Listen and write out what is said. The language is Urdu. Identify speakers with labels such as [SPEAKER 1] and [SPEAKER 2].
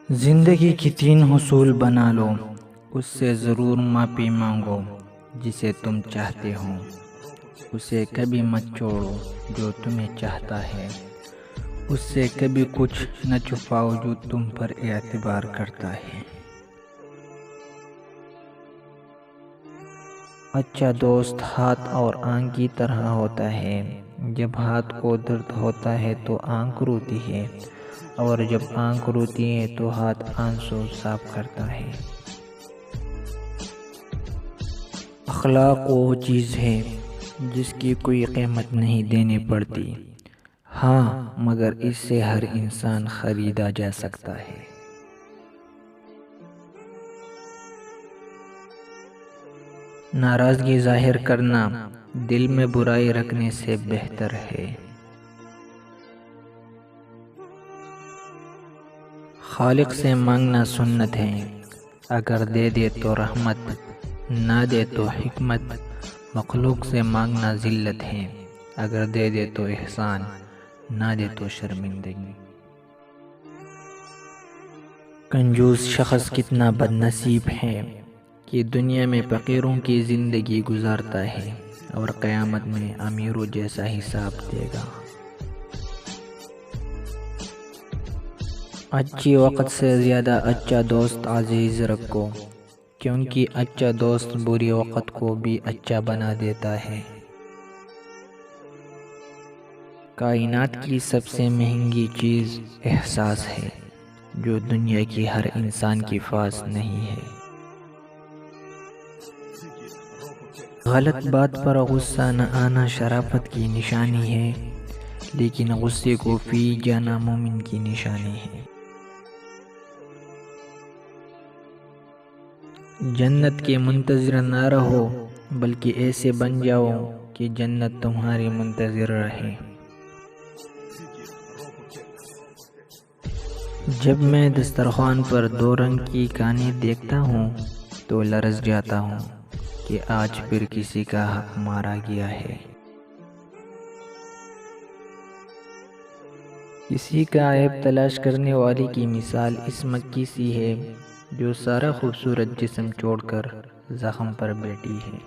[SPEAKER 1] زندگی کی 3 حصول بنا لو، اس سے ضرور معافی مانگو جسے تم چاہتے ہو، اسے کبھی مت چھوڑو جو تمہیں چاہتا ہے، اس سے کبھی کچھ نہ چھپاؤ جو تم پر اعتبار کرتا ہے۔ اچھا دوست ہاتھ اور آنکھ کی طرح ہوتا ہے، جب ہاتھ کو درد ہوتا ہے تو آنکھ روتی ہے، اور جب آنکھ روتی ہے تو ہاتھ آنسو صاف کرتا ہے۔ اخلاق وہ چیز ہے جس کی کوئی قیمت نہیں دینی پڑتی، ہاں مگر اس سے ہر انسان خریدا جا سکتا ہے۔ ناراضگی ظاہر کرنا دل میں برائی رکھنے سے بہتر ہے۔ خالق سے مانگنا سنت ہے، اگر دے دے تو رحمت، نہ دے تو حکمت۔ مخلوق سے مانگنا ذلت ہے، اگر دے دے تو احسان، نہ دے تو شرمندگی۔ کنجوس شخص کتنا بد نصیب ہے کہ دنیا میں فقیروں کی زندگی گزارتا ہے اور قیامت میں امیروں جیسا حساب دے گا۔ اچھی وقت سے زیادہ اچھا دوست عزیز رکھو، کیونکہ اچھا دوست بری وقت کو بھی اچھا بنا دیتا ہے۔ کائنات کی سب سے مہنگی چیز احساس ہے، جو دنیا کی ہر انسان کے پاس نہیں ہے۔ غلط بات پر غصہ نہ آنا شرافت کی نشانی ہے، لیکن غصے کو پی جانا مومن کی نشانی ہے۔ جنت کے منتظر نہ رہو، بلکہ ایسے بن جاؤ کہ جنت تمہاری منتظر رہے۔ جب میں دسترخوان پر 2 رنگ کی کانی دیکھتا ہوں تو لرز جاتا ہوں کہ آج پھر کسی کا حق مارا گیا ہے۔ کسی کا عیب تلاش کرنے والے کی مثال اس مکھی سی ہے جو سارا خوبصورت جسم چھوڑ کر زخم پر بیٹھی ہے۔